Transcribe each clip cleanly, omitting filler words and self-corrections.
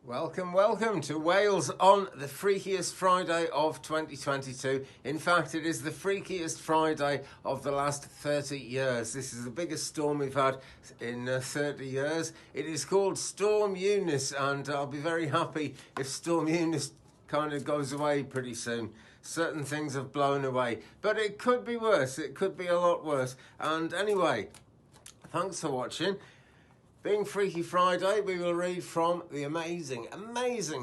Welcome, welcome to Wales on the freakiest Friday of 2022. In fact, it is the freakiest Friday of the last 30 years. This is the biggest storm we've had in 30 years. It is called Storm Eunice, and I'll be very happy if Storm Eunice kind of goes away pretty soon. Certain things have blown away, but it could be worse. It could be a lot worse. And anyway, thanks for watching. Being Freaky Friday, we will read from the amazing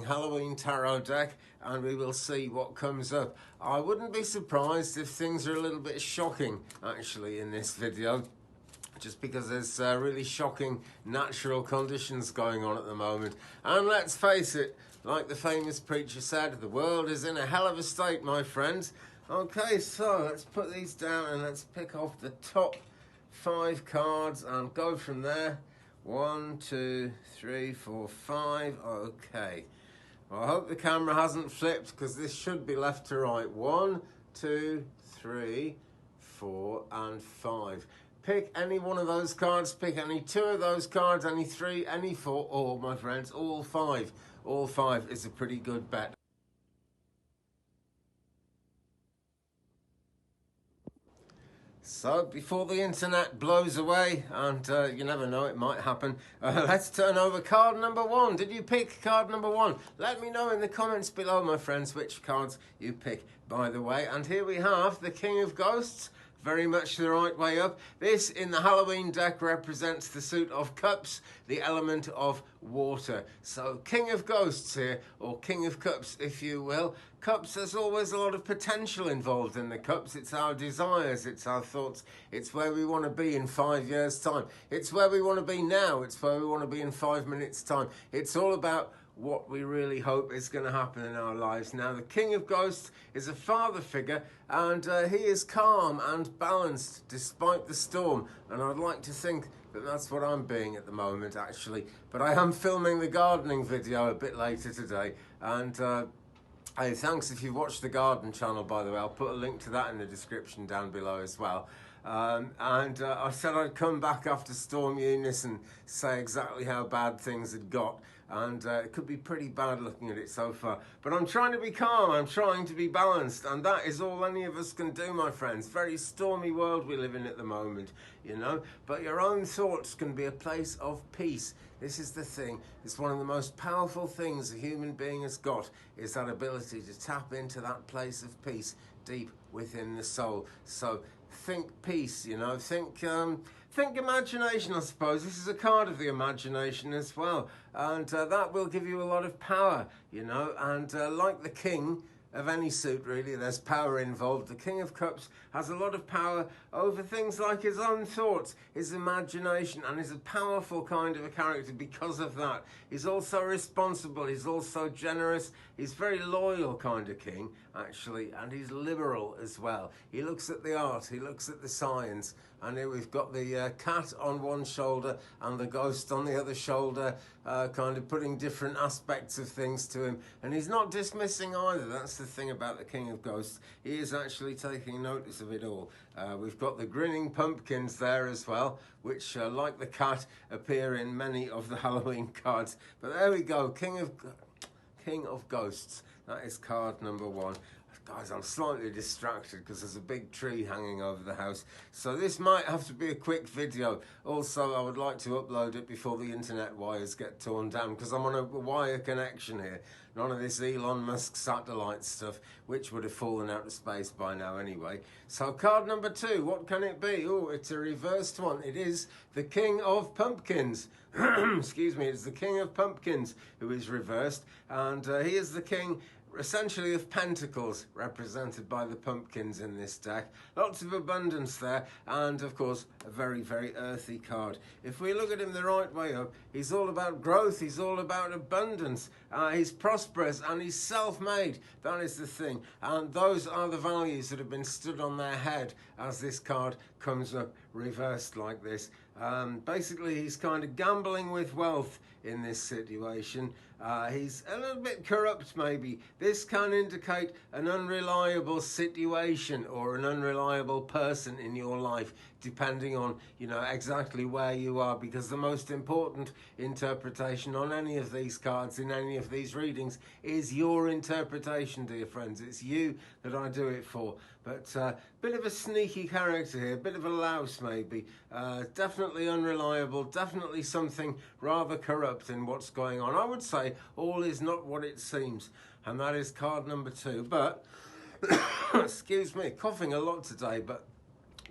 Halloween tarot deck, and we will see what comes up. I wouldn't be surprised if things are a little bit shocking, actually, in this video, just because there's really shocking natural conditions going on at the moment. And let's face it, like the famous preacher said, the world is in a hell of a state, my friends. Okay, so let's put these down and let's pick off the top 5 cards and go from there. 1, 2, 3, 4, 5. Okay. Well, I hope the camera hasn't flipped because this should be left to right. 1, 2, 3, 4, and 5. Pick any one of those cards. Pick any 2 of those cards, any 3, any 4, or, my friends, all 5. All 5 is a pretty good bet. So, before the internet blows away, and you never know, it might happen, let's turn over card number 1. Did you pick card number 1? Let me know in the comments below, my friends, which cards you pick, by the way. And here we have the King of Ghosts, very much the right way up. This, in the Halloween deck, represents the suit of cups, the element of water. So, King of Ghosts here, or King of Cups, if you will. Cups, there's always a lot of potential involved in the cups. It's our desires, it's our thoughts, it's where we want to be in 5 years' time. It's where we want to be now, it's where we want to be in 5 minutes' time. It's all about what we really hope is going to happen in our lives. Now, the King of Ghosts is a father figure, and he is calm and balanced despite the storm. And I'd like to think that that's what I'm being at the moment, actually. But I am filming the gardening video a bit later today, and hey, thanks if you've watched the garden channel, by the way. I'll put a link to that in the description down below as well. I said I'd come back after Storm Eunice and say exactly how bad things had got. And it could be pretty bad looking at it so far. But I'm trying to be calm, I'm trying to be balanced, and that is all any of us can do, my friends. Very stormy world we live in at the moment, you know. But your own thoughts can be a place of peace. This is the thing. It's one of the most powerful things a human being has got, is that ability to tap into that place of peace deep within the soul. So think peace, you know, think imagination, I suppose. This is a card of the imagination as well, and that will give you a lot of power, you know. And like the king of any suit, really, there's power involved. The King of Cups has a lot of power over things like his own thoughts, his imagination, and is a powerful kind of a character because of that. He's also responsible, he's also generous, he's very loyal kind of king, actually, and he's liberal as well. He looks at the art, he looks at the science, and here we've got the cat on one shoulder and the ghost on the other shoulder, kind of putting different aspects of things to him. And he's not dismissing either. That's the thing about the King of Ghosts. He is actually taking notice of it all. We've got the grinning pumpkins there as well, which, like the cat, appear in many of the Halloween cards. But there we go, King of Ghosts. That is card number 1. Guys, I'm slightly distracted because there's a big tree hanging over the house. So this might have to be a quick video. Also, I would like to upload it before the internet wires get torn down, because I'm on a wire connection here. None of this Elon Musk satellite stuff, which would have fallen out of space by now anyway. So card number 2, what can it be? Oh, it's a reversed one. It is the King of Pumpkins. Excuse me, it's the King of Pumpkins who is reversed. And he is the king, essentially, of pentacles, represented by the pumpkins in this deck. Lots of abundance there, and of course a very, very earthy card. If we look at him the right way up, he's all about growth, he's all about abundance, he's prosperous, and he's self-made. That is the thing, and those are the values that have been stood on their head as this card comes up reversed like this. Basically, he's kind of gambling with wealth in this situation. He's a little bit corrupt, maybe. This can indicate an unreliable situation or an unreliable person in your life, depending on, you know, exactly where you are, because the most important interpretation on any of these cards, in any of these readings, is your interpretation, dear friends. It's you that I do it for. But bit of a sneaky character here, bit of a louse maybe, definitely unreliable, definitely something rather corrupt in what's going on. I would say all is not what it seems, and that is card number 2. But, excuse me, coughing a lot today, but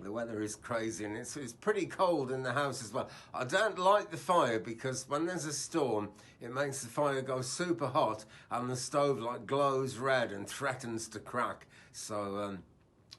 the weather is crazy and it's pretty cold in the house as well. I don't like the fire because when there's a storm, it makes the fire go super hot and the stove like glows red and threatens to crack. So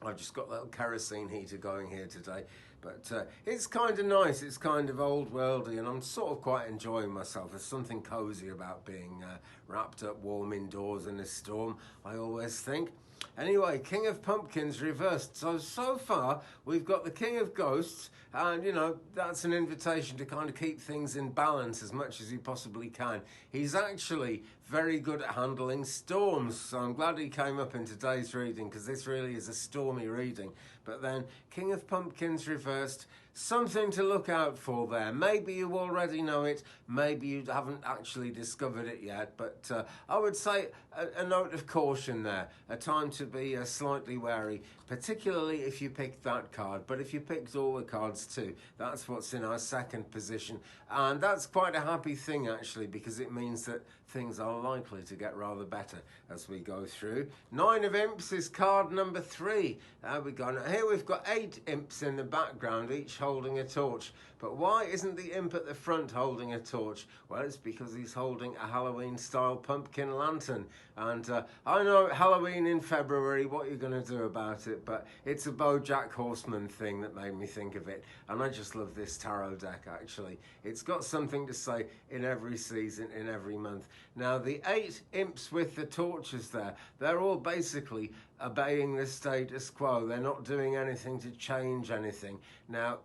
I've just got a little kerosene heater going here today. But it's kind of nice, it's kind of old worldy, and I'm sort of quite enjoying myself. There's something cozy about being wrapped up warm indoors in a storm, I always think. Anyway, King of Pumpkins reversed. So far, we've got the King of Ghosts, and, you know, that's an invitation to kind of keep things in balance as much as you possibly can. He's actually very good at handling storms, so I'm glad he came up in today's reading, because this really is a stormy reading. But then, King of Pumpkins reversed, something to look out for there. Maybe you already know it, maybe you haven't actually discovered it yet, but I would say a note of caution there, a time to be slightly wary, particularly if you picked that card. But if you picked all the cards too, that's what's in our second position, and that's quite a happy thing actually, because it means that things are likely to get rather better as we go through. 9 of Imps is card number 3. There we go. Now here we've got 8 imps in the background, each holding a torch. But why isn't the imp at the front holding a torch? Well, it's because he's holding a Halloween-style pumpkin lantern. And I know Halloween in February, what you're going to do about it, but it's a BoJack Horseman thing that made me think of it. And I just love this tarot deck, actually. It's got something to say in every season, in every month. Now, the 8 imps with the torches there, they're all basically obeying the status quo. They're not doing anything to change anything. Now,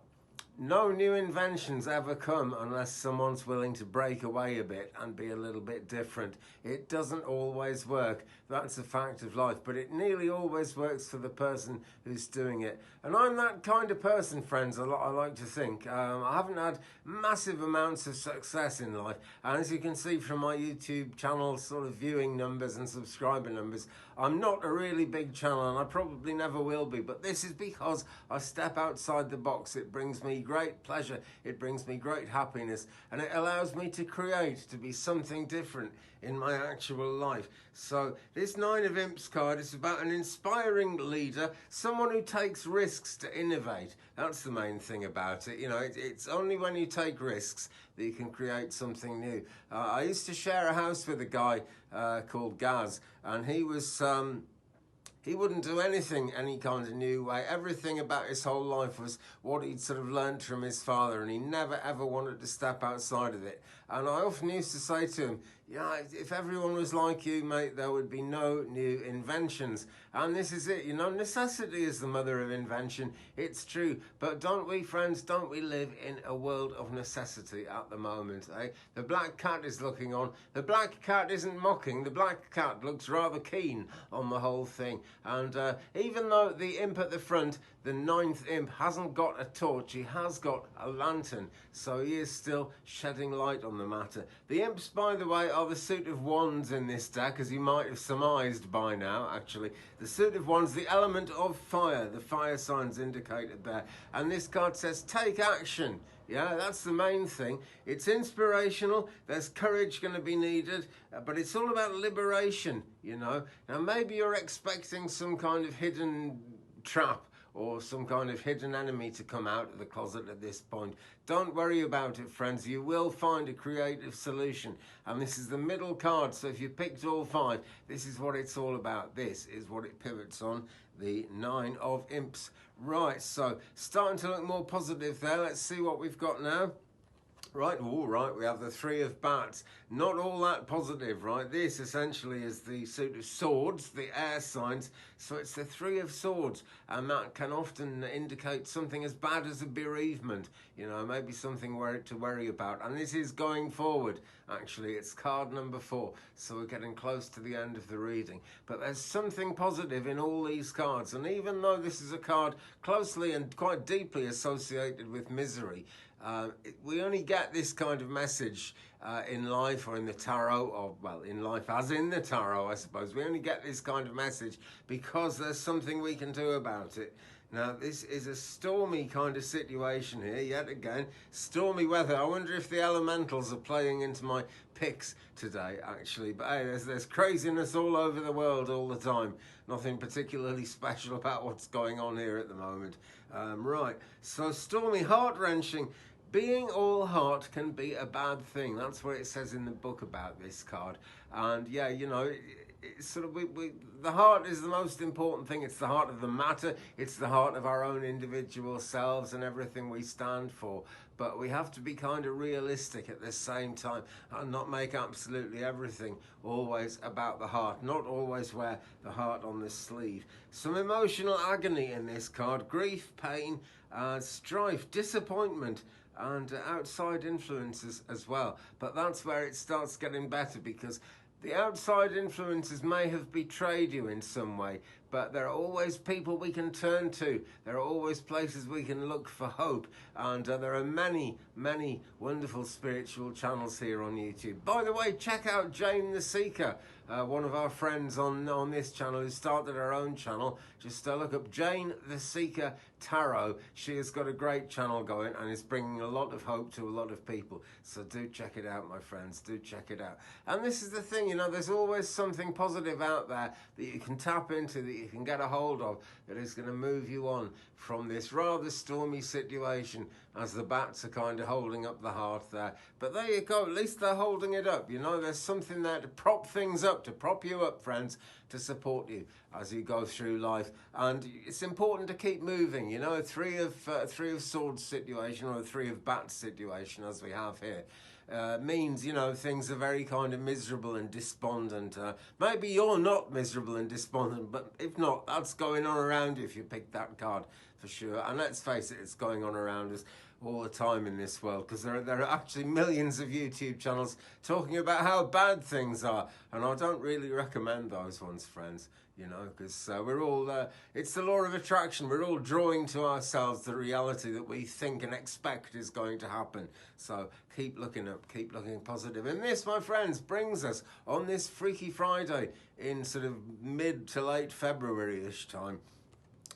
no new inventions ever come unless someone's willing to break away a bit and be a little bit different. It doesn't always work. That's a fact of life, but it nearly always works for the person who's doing it. And I'm that kind of person, friends, I like to think. I haven't had massive amounts of success in life, and as you can see from my YouTube channel sort of viewing numbers and subscriber numbers, I'm not a really big channel, and I probably never will be, but this is because I step outside the box. It brings me great pleasure, it brings me great happiness, and it allows me to create, to be something different in my actual life. So this 9 of Imps card is about an inspiring leader, someone who takes risks to innovate. That's the main thing about it. You know, it's only when you take risks that you can create something new. I used to share a house with a guy called Gaz, and he was he wouldn't do anything any kind of new way. Everything about his whole life was what he'd sort of learnt from his father, and he never ever wanted to step outside of it. And I often used to say to him, yeah, if everyone was like you, mate, there would be no new inventions. And this is it, you know, necessity is the mother of invention. It's true. But don't we, friends, don't we live in a world of necessity at the moment, eh? The black cat is looking on. The black cat isn't mocking. The black cat looks rather keen on the whole thing. And even though the imp at the front, the 9th imp, hasn't got a torch, he has got a lantern. So he is still shedding light on the matter. The imps, by the way, are the suit of wands in this deck, as you might have surmised by now, actually. The suit of wands, the element of fire, the fire signs indicated there. And this card says, take action. Yeah, that's the main thing. It's inspirational. There's courage going to be needed, but it's all about liberation, you know. Now, maybe you're expecting some kind of hidden trap or some kind of hidden enemy to come out of the closet at this point. Don't worry about it, friends. You will find a creative solution. And this is the middle card, so if you picked all 5, this is what it's all about. This is what it pivots on, the 9 of Imps. Right, so starting to look more positive there. Let's see what we've got now. Right, all right, we have the Three of Bats. Not all that positive, right? This essentially is the suit of swords, the air signs. So it's the Three of Swords, and that can often indicate something as bad as a bereavement, you know, maybe something to worry about. And this is going forward, actually. It's card number 4, so we're getting close to the end of the reading. But there's something positive in all these cards, and even though this is a card closely and quite deeply associated with misery, we only get this kind of message in life or in the tarot, or well, in life as in the tarot, I suppose. We only get this kind of message because there's something we can do about it. Now, this is a stormy kind of situation here, yet again. Stormy weather. I wonder if the elementals are playing into my picks today, actually. But hey, there's craziness all over the world all the time. Nothing particularly special about what's going on here at the moment. Right, so stormy, heart-wrenching. Being all heart can be a bad thing. That's what it says in the book about this card. And yeah, you know, it's sort of the heart is the most important thing. It's the heart of the matter. It's the heart of our own individual selves and everything we stand for. But we have to be kind of realistic at the same time and not make absolutely everything always about the heart. Not always wear the heart on the sleeve. Some emotional agony in this card. Grief, pain, strife, disappointment, and outside influences as well. But that's where it starts getting better, because the outside influences may have betrayed you in some way, but there are always people we can turn to. There are always places we can look for hope. And there are many, many wonderful spiritual channels here on YouTube. By the way, check out Jane the Seeker, one of our friends on this channel who started her own channel. Just look up Jane the Seeker Tarot. She has got a great channel going and is bringing a lot of hope to a lot of people. So do check it out, my friends. Do check it out. And this is the thing, you know, there's always something positive out there that you can tap into, that you can get a hold of, that is going to move you on from this rather stormy situation, as the bats are kind of holding up the heart there. But there you go, at least they're holding it up. You know, there's something there to prop things up, to prop you up, friends, to support you as you go through life. And it's important to keep moving, you know. A three of swords situation, or a Three of Bats situation, as we have here, means, you know, things are very kind of miserable and despondent. Maybe you're not miserable and despondent, but if not, that's going on around you if you pick that card, for sure. And let's face it, it's going on around us all the time in this world, because there are actually millions of YouTube channels talking about how bad things are, and I don't really recommend those ones, friends, you know, because we're all, it's the law of attraction. We're all drawing to ourselves the reality that we think and expect is going to happen. So keep looking up, keep looking positive. And this, my friends, brings us on this Freaky Friday in sort of mid to late February-ish time.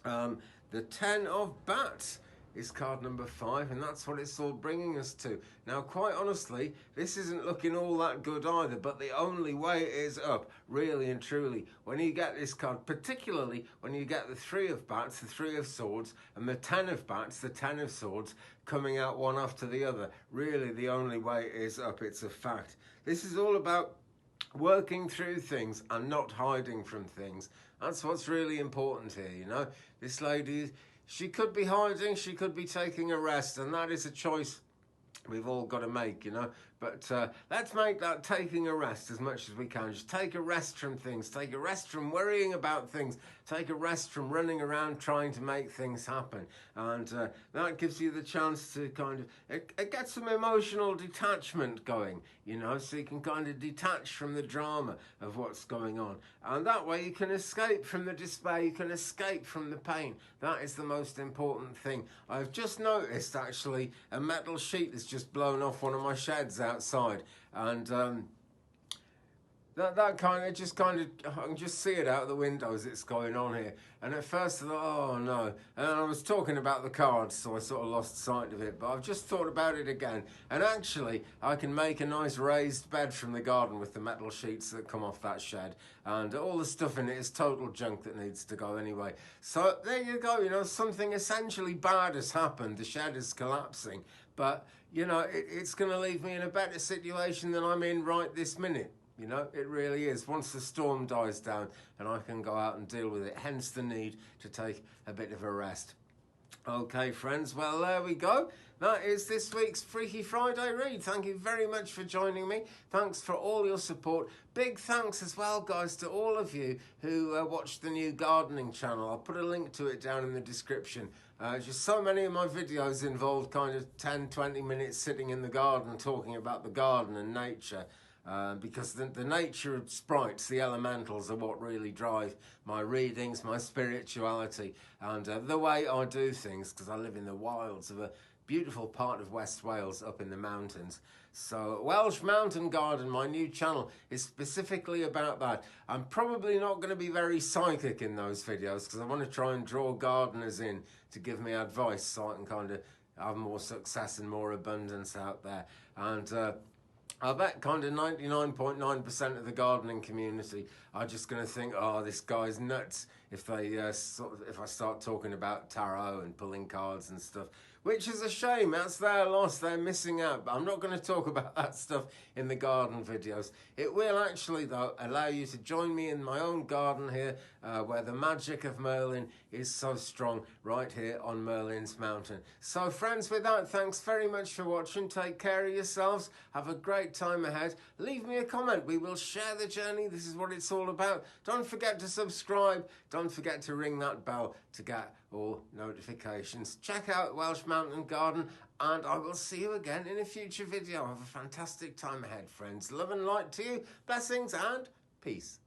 The Ten of Bats is card number 5, and that's what it's all bringing us to. Now, quite honestly, this isn't looking all that good either, but the only way is up, really and truly. When you get this card, particularly when you get the Three of Bats, the Three of Swords, and the Ten of Bats, the Ten of Swords, coming out one after the other, really the only way is up. It's a fact. This is all about working through things and not hiding from things. That's what's really important here, you know. This lady, she could be hiding, she could be taking a rest, and that is a choice we've all got to make, you know. But let's make that taking a rest as much as we can. Just take a rest from things, take a rest from worrying about things, take a rest from running around trying to make things happen. And that gives you the chance to kind of get some emotional detachment going, you know, so you can kind of detach from the drama of what's going on. And that way you can escape from the despair, you can escape from the pain. That is the most important thing. I've just noticed, actually, a metal sheet has just blown off one of my sheds outside, and that kind of I can just see it out the window as it's going on here. And at first I thought, oh no, and I was talking about the cards, so I sort of lost sight of it. But I've just thought about it again, and actually I can make a nice raised bed from the garden with the metal sheets that come off that shed, and all the stuff in it is total junk that needs to go anyway. So there you go, you know, something essentially bad has happened. The shed is collapsing, but you know, it's going to leave me in a better situation than I'm in right this minute. You know, it really is. Once the storm dies down and I can go out and deal with it, hence the need to take a bit of a rest. Okay, friends, well, there we go. That is this week's Freaky Friday read. Thank you very much for joining me. Thanks for all your support. Big thanks as well, guys, to all of you who watched the new gardening channel. I'll put a link to it down in the description. Just so many of my videos involve kind of 10, 20 minutes sitting in the garden talking about the garden and nature. Because the nature of sprites, the elementals, are what really drive my readings, my spirituality, and the way I do things, because I live in the wilds of a beautiful part of West Wales up in the mountains. So Welsh Mountain Garden, my new channel, is specifically about that. I'm probably not going to be very psychic in those videos because I want to try and draw gardeners in to give me advice so I can kind of have more success and more abundance out there. And I bet kind of 99.9% of the gardening community are just going to think, oh, this guy's nuts if I start talking about tarot and pulling cards and stuff, which is a shame. That's their loss. They're missing out. But I'm not going to talk about that stuff in the garden videos. It will actually, though, allow you to join me in my own garden here, where the magic of Merlin is so strong, right here on Merlin's Mountain. So, friends, with that, thanks very much for watching. Take care of yourselves. Have a great time ahead. Leave me a comment. We will share the journey. This is what it's all about. Don't forget to subscribe. Don't forget to ring that bell to get all notifications. Check out Welsh Mountain Garden, and I will see you again in a future video. Have a fantastic time ahead, friends. Love and light to you. Blessings and peace.